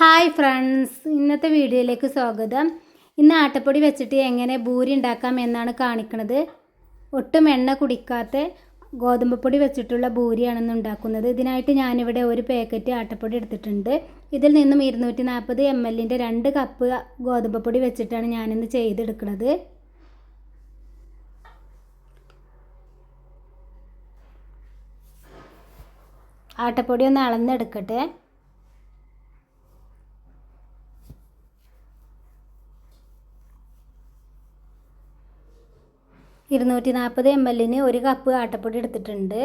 Hi friends, ഇന്നത്തെ വീഡിയോയിലേക്ക് സ്വാഗതം. ഇന്ന് ആട്ടപ്പൊടി വെച്ചിട്ട് എങ്ങനെ ബൂരി ഉണ്ടാക്കാം എന്നാണ് കാണിക്കുന്നത്. ഒട്ടും എണ്ണ കുടിക്കാത്ത ഗോതമ്പ് പൊടി വെച്ചിട്ടുള്ള ബൂരിയാണെന്ന് ഉണ്ടാക്കുന്നത്. ഇതിനായിട്ട് ഞാനിവിടെ ഒരു പാക്കറ്റ് ആട്ടപ്പൊടി എടുത്തിട്ടുണ്ട്. ഇതിൽ നിന്നും 240 ml 2 കപ്പ് ഗോതമ്പ് പൊടി വെച്ചിട്ടാണ് ഞാനിന്ന് ചെയ്തെടുക്കുന്നത്. ആട്ടപ്പൊടി ഒന്ന് അളന്നെടുക്കട്ടെ. ഇരുന്നൂറ്റി 40 ml 1 കപ്പ് ആട്ടപ്പൊടി എടുത്തിട്ടുണ്ട്.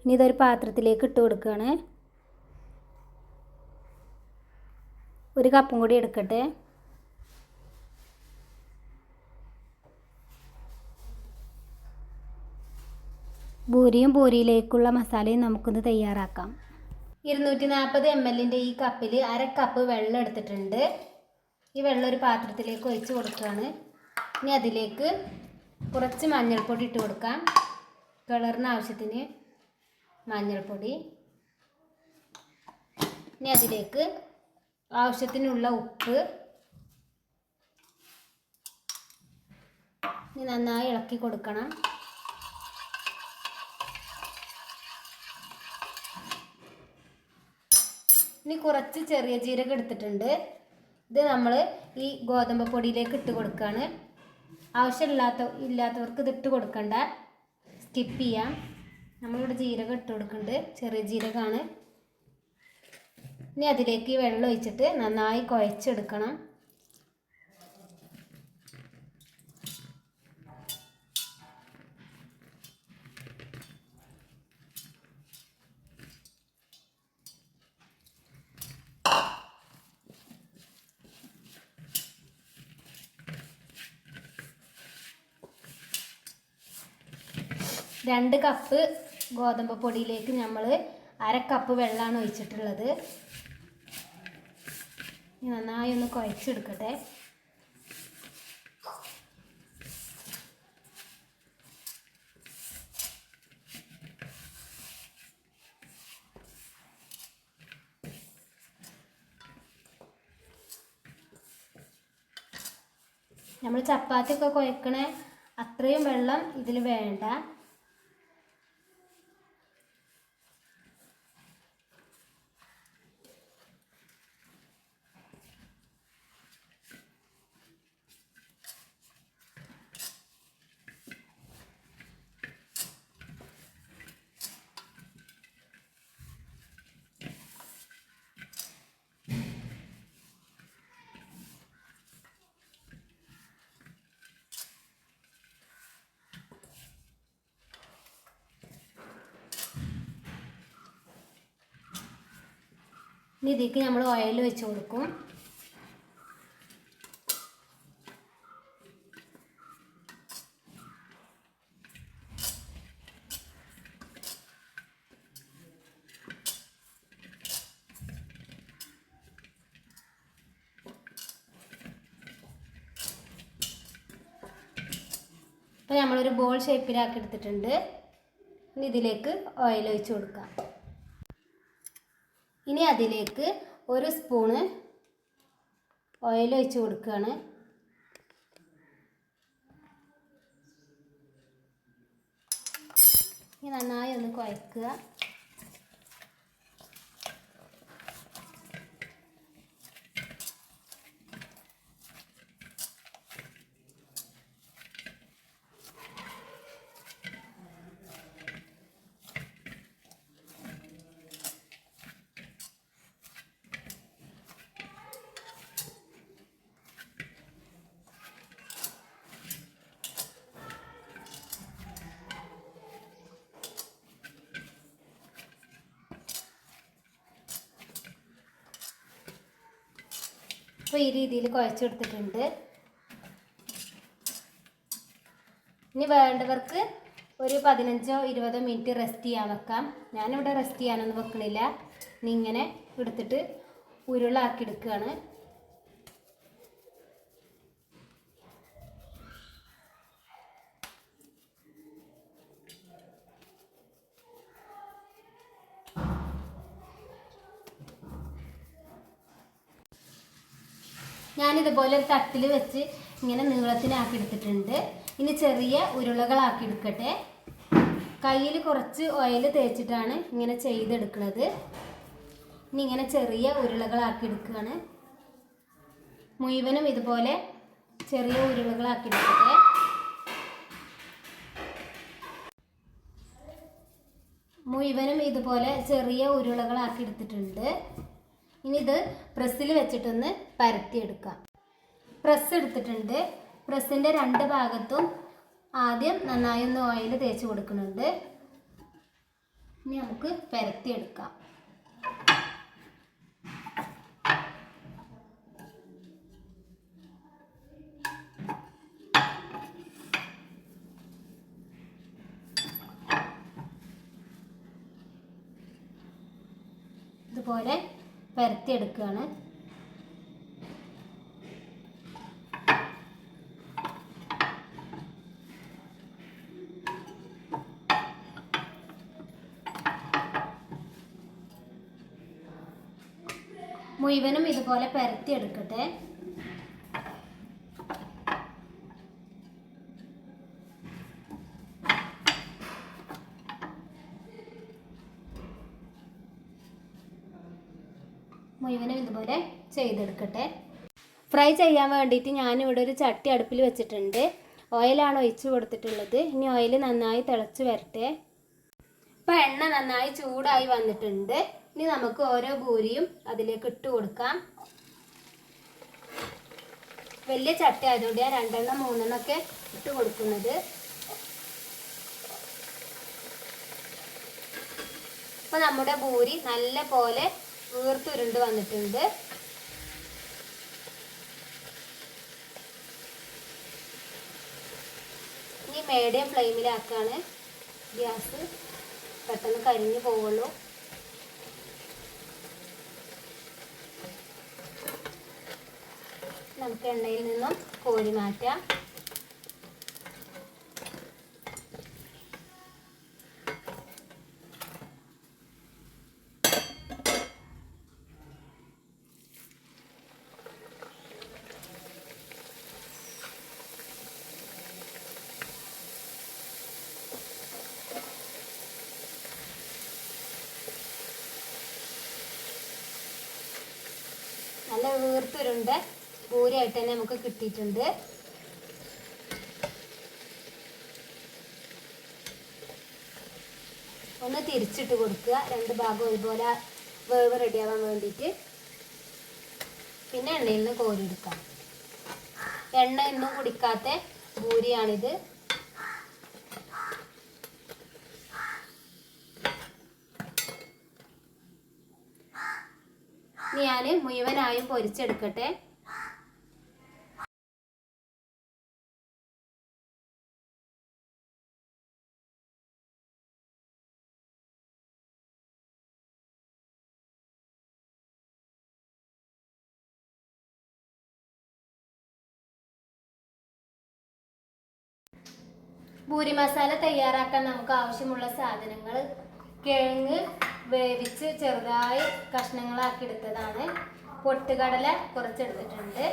ഇനി ഇതൊരു പാത്രത്തിലേക്ക് ഇട്ട് കൊടുക്കുകയാണ്. 1 കപ്പും കൂടി എടുക്കട്ടെ. ബൂരിയിലേക്കുള്ള മസാലയും നമുക്കൊന്ന് തയ്യാറാക്കാം. 240 ml ഈ കപ്പിൽ 1/2 കപ്പ് വെള്ളം എടുത്തിട്ടുണ്ട്. ഈ വെള്ളം ഒരു പാത്രത്തിലേക്ക് ഒഴിച്ച് കൊടുക്കുകയാണ്. ഇനി അതിലേക്ക് കുറച്ച് മഞ്ഞൾപ്പൊടി ഇട്ട് കൊടുക്കാം. കളറിന് ആവശ്യത്തിന് മഞ്ഞൾപ്പൊടി. ഇനി അതിലേക്ക് ആവശ്യത്തിനുള്ള ഉപ്പ്. ഇനി നന്നായി ഇളക്കി കൊടുക്കണം. ഇനി കുറച്ച് ചെറിയ ജീരകം എടുത്തിട്ടുണ്ട്. ഇത് നമ്മൾ ഈ ഗോതമ്പ് പൊടിയിലേക്ക് ഇട്ട് കൊടുക്കുകയാണ്. ഇല്ലാത്തവർക്ക് ഇതിട്ട് കൊടുക്കണ്ട, സ്കിപ്പ് ചെയ്യാം. നമ്മളിവിടെ ജീരകം ഇട്ട് കൊടുക്കുന്നുണ്ട്, ചെറിയ ജീരകമാണ്. ഇനി അതിലേക്ക് വെള്ളം ഒഴിച്ചിട്ട് നന്നായി കുഴച്ചെടുക്കണം. രണ്ട് കപ്പ് ഗോതമ്പ് പൊടിയിലേക്ക് നമ്മൾ 1/2 കപ്പ് വെള്ളമാണ് ഒഴിച്ചിട്ടുള്ളത്. നന്നായി ഒന്ന് കുഴച്ചെടുക്കട്ടെ. നമ്മൾ ചപ്പാത്തിയൊക്കെ കുഴക്കണേ അത്രയും വെള്ളം ഇതിൽ വേണ്ട. ഇനി ഇതിലേക്ക് നമ്മൾ ഓയിൽ വെച്ച് കൊടുക്കും. അപ്പോൾ നമ്മളൊരു ബോൾ ഷേപ്പിലാക്കി എടുത്തിട്ടുണ്ട്. ഇനി ഇതിലേക്ക് ഓയിൽ ഒഴിച്ച് കൊടുക്കാം. ഇനി അതിലേക്ക് 1 സ്പൂണ് ഓയിൽ ഒഴിച്ച് കൊടുക്കുകയാണ്. ഇനി നന്നായി ഒന്ന് കുഴക്കുക. അപ്പോൾ ഈ രീതിയിൽ കുഴച്ചെടുത്തിട്ടുണ്ട്. ഇനി വേണ്ടവർക്ക് ഒരു 15-20 മിനിറ്റ് റെസ്റ്റ് ചെയ്യാൻ വെക്കാം. ഞാനിവിടെ റെസ്റ്റ് ചെയ്യാനൊന്നും വെക്കണില്ല. ഇനി ഇങ്ങനെ എടുത്തിട്ട് ഉരുളാക്കി എടുക്കുകയാണ്. ഞാനിതുപോലെ ഒരു തട്ടിൽ വെച്ച് ഇങ്ങനെ നീളത്തിനാക്കി എടുത്തിട്ടുണ്ട്. ഇനി ചെറിയ ഉരുളകളാക്കി എടുക്കട്ടെ. കയ്യിൽ കുറച്ച് ഓയിൽ തേച്ചിട്ടാണ് ഇങ്ങനെ ചെയ്തെടുക്കുന്നത്. ഇനി ഇങ്ങനെ ചെറിയ ഉരുളകളാക്കി എടുക്കുകയാണ്. മുഴുവനും ഇതുപോലെ ചെറിയ ഉരുളകളാക്കി എടുക്കട്ടെ. മുഴുവനും ഇതുപോലെ ചെറിയ ഉരുളകളാക്കി എടുത്തിട്ടുണ്ട്. ഇനി ഇത് പ്രസ്സിൽ വെച്ചിട്ടൊന്ന് പരത്തിയെടുക്കാം. പ്രസ് എടുത്തിട്ടുണ്ട്. പ്രസ്സിൻ്റെ രണ്ട് ഭാഗത്തും ആദ്യം നന്നായി ഒന്ന് ഓയിൽ തേച്ച് കൊടുക്കുന്നുണ്ട്. ഇനി നമുക്ക് പരത്തിയെടുക്കാം. ഇതുപോലെ പരത്തിയെടുക്കുകയാണ്. മുഴുവനും ഇതുപോലെ പരത്തിയെടുക്കട്ടെ. മുഴുവനും ഇതുപോലെ ചെയ്തെടുക്കട്ടെ. ഫ്രൈ ചെയ്യാൻ വേണ്ടിയിട്ട് ഞാനിവിടെ ഒരു ചട്ടി അടുപ്പിൽ വെച്ചിട്ടുണ്ട്. ഓയിലാണ് ഒഴിച്ച് കൊടുത്തിട്ടുള്ളത്. ഇനി ഓയിൽ നന്നായി തിളച്ച് വരട്ടെ. ഇപ്പോൾ എണ്ണ നന്നായി ചൂടായി വന്നിട്ടുണ്ട്. ഇനി നമുക്ക് ഓരോ പൂരിയും അതിലേക്ക് ഇട്ട് കൊടുക്കാം. വലിയ ചട്ടി ആയതുകൊണ്ട് ഞാൻ 2 3 ഒക്കെ ഇട്ട് കൊടുക്കുന്നത്. ഇപ്പോൾ നമ്മുടെ പൂരി നല്ല പോലെ വീർത്തുരുണ്ട് വന്നിട്ടുണ്ട്. ഇനി മീഡിയം ഫ്ലെയിമിലാക്കാണ് ഗ്യാസ്, പെട്ടെന്ന് കരിഞ്ഞു പോവുള്ളൂ. നമുക്ക് എണ്ണയിൽ നിന്നും കോരി മാറ്റാം. നല്ല വീർത്തുരുണ്ട് പൂരിയായിട്ട് തന്നെ നമുക്ക് കിട്ടിയിട്ടുണ്ട്. ഒന്ന് തിരിച്ചിട്ട് കൊടുക്കുക, 2 ഭാഗം ഒരുപോലെ വേവ് റെഡിയാവാൻ വേണ്ടിയിട്ട്. പിന്നെ എണ്ണയിൽ നിന്ന് കോരിയെടുക്കാം. എണ്ണ ഒന്നും കുടിക്കാത്ത പൂരിയാണിത്. ഞാൻ മുഴുവനായും പൊരിച്ചെടുക്കട്ടെ. പൂരി മസാല തയ്യാറാക്കാൻ നമുക്ക് ആവശ്യമുള്ള സാധനങ്ങൾ: കിഴങ്ങ് വേവിച്ച് ചെറുതായി കഷ്ണങ്ങളാക്കി എടുത്തതാണ്, പൊട്ടുകടല കുറച്ചെടുത്തിട്ടുണ്ട്,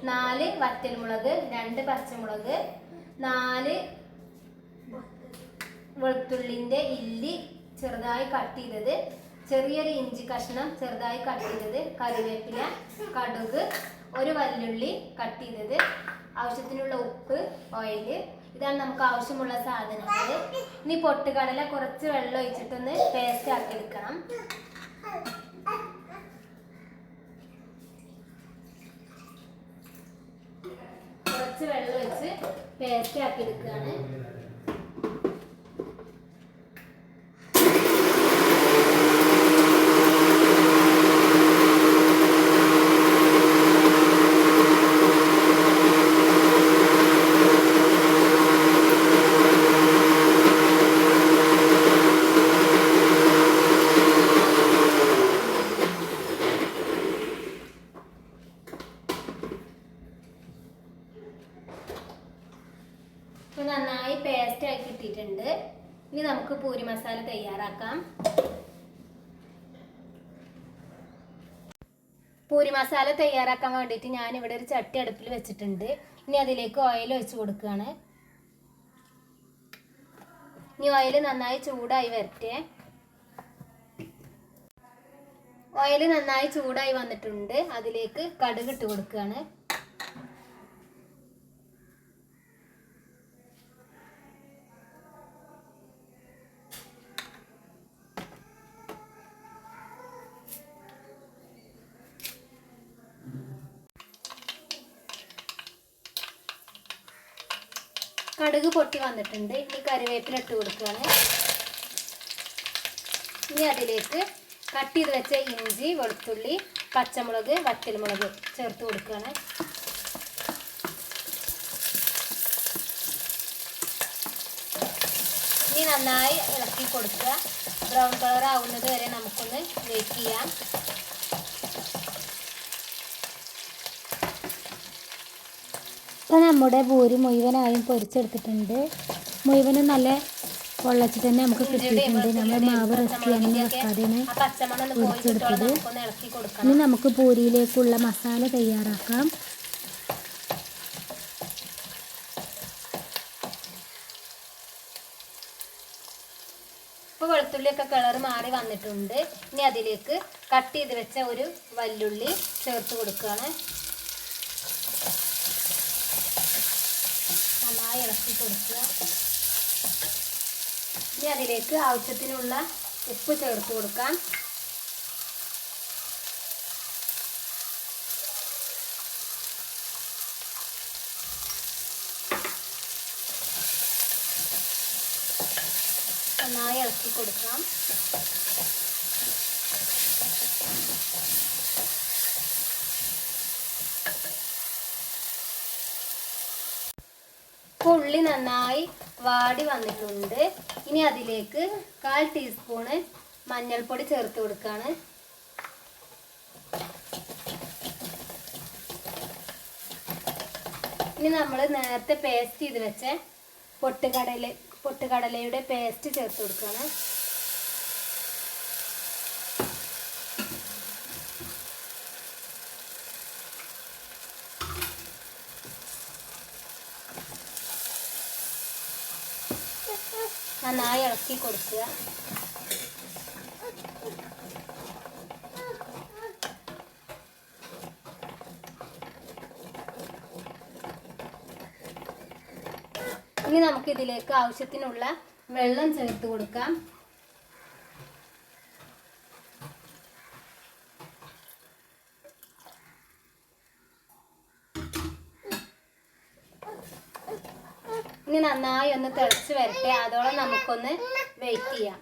4 വറ്റൽമുളക്, 2 പച്ചമുളക്, 4 വെളുത്തുള്ളിൻ്റെ ഇല്ലി ചെറുതായി കട്ട് ചെയ്തത്, ചെറിയൊരു ഇഞ്ചി കഷ്ണം ചെറുതായി കട്ട് ചെയ്തത്, കറിവേപ്പില, കടുക്, 1 വല്ലുള്ളി കട്ട് ചെയ്തത്, ആവശ്യത്തിനുള്ള ഉപ്പ്, ഓയിൽ. ഇതാണ് നമുക്ക് ആവശ്യമുള്ള സാധനങ്ങൾ. ഇനി പൊട്ടുകടല കുറച്ച് വെള്ളം ഒഴിച്ചിട്ടൊന്ന് പേസ്റ്റ് ആക്കി എടുക്കണം. കുറച്ച് വെള്ളം ഒഴിച്ച് പേസ്റ്റ് ആക്കി എടുക്കുകയാണ്. ഇപ്പോൾ നന്നായി പേസ്റ്റ് ആക്കി ഇട്ടിട്ടുണ്ട്. ഇനി നമുക്ക് പൂരി മസാല തയ്യാറാക്കാം. പൂരി മസാല തയ്യാറാക്കാൻ വേണ്ടിയിട്ട് ഞാനിവിടെ ഒരു ചട്ടി അടുപ്പിൽ വെച്ചിട്ടുണ്ട്. ഇനി അതിലേക്ക് ഓയിൽ ഒഴിച്ച് കൊടുക്കുകയാണ്. ഇനി ഓയിൽ നന്നായി ചൂടായി വരട്ടെ. ഓയിൽ നന്നായി ചൂടായി വന്നിട്ടുണ്ട്. അതിലേക്ക് കടുക് ഇട്ട് കൊടുക്കുകയാണ്. കടുക് പൊട്ടി വന്നിട്ടുണ്ട്. ഇനി കറിവേപ്പില ഇട്ട് കൊടുക്കുകയാണ്. ഇനി അതിലേക്ക് കട്ട് ചെയ്ത് വെച്ച ഇഞ്ചി, വെളുത്തുള്ളി, പച്ചമുളക്, വറ്റൽമുളക് ചേർത്ത് കൊടുക്കുകയാണ്. ഇനി നന്നായി ഇളക്കി കൊടുക്കുക. ബ്രൗൺ കളർ ആവുന്നത് വരെ നമുക്കൊന്ന് വെയിറ്റ് ചെയ്യാം. ഇപ്പോൾ നമ്മുടെ പൂരി മുഴുവനായും പൊരിച്ചെടുത്തിട്ടുണ്ട്. മുഴുവനും നല്ല പൊള്ളച്ചിട്ട് തന്നെ നമുക്ക് കിട്ടിയിട്ടുണ്ട്. നമ്മൾ മാവ് റെസ്റ്റ് ചെയ്യാനൊന്നും വെക്കാതെയാണ് പൊരിച്ചെടുത്തത്. ഇനി നമുക്ക് പൂരിയിലേക്കുള്ള മസാല തയ്യാറാക്കാം. ഇപ്പോൾ വെളുത്തുള്ളിയൊക്കെ കളർ മാറി വന്നിട്ടുണ്ട്. ഇനി അതിലേക്ക് കട്ട് ചെയ്ത് വെച്ച ഒരു വല്ലുള്ളി ചേർത്ത് കൊടുക്കുകയാണ്. നന്നായി ഇളക്കി കൊടുക്കുക. ഇനി അതിലേക്ക് ആവശ്യത്തിനുള്ള ഉപ്പ് ചേർത്ത് കൊടുക്കാം. നന്നായി ഇളക്കി കൊടുക്കാം. ഉള്ളി നന്നായി വാടി വന്നിട്ടുണ്ട്. ഇനി അതിലേക്ക് 1/4 ടീസ്പൂണ് മഞ്ഞൾപ്പൊടി ചേർത്ത് കൊടുക്കുകയാണ്. ഇനി നമ്മൾ നേരത്തെ പേസ്റ്റ് ചെയ്ത് വെച്ച പൊട്ടുകടലയുടെ പേസ്റ്റ് ചേർത്ത് കൊടുക്കുകയാണ്. നന്നായി ഇളക്കി കൊടുക്കുക. ഇനി നമുക്ക് ഇതിലേക്ക് ആവശ്യത്തിനുള്ള വെള്ളം ചേർത്ത് കൊടുക്കാം. ഇനി നന്നായി ഒന്ന് തിളച്ച് വരട്ടെ. അതോളം നമുക്കൊന്ന് വെയിറ്റ് ചെയ്യാം.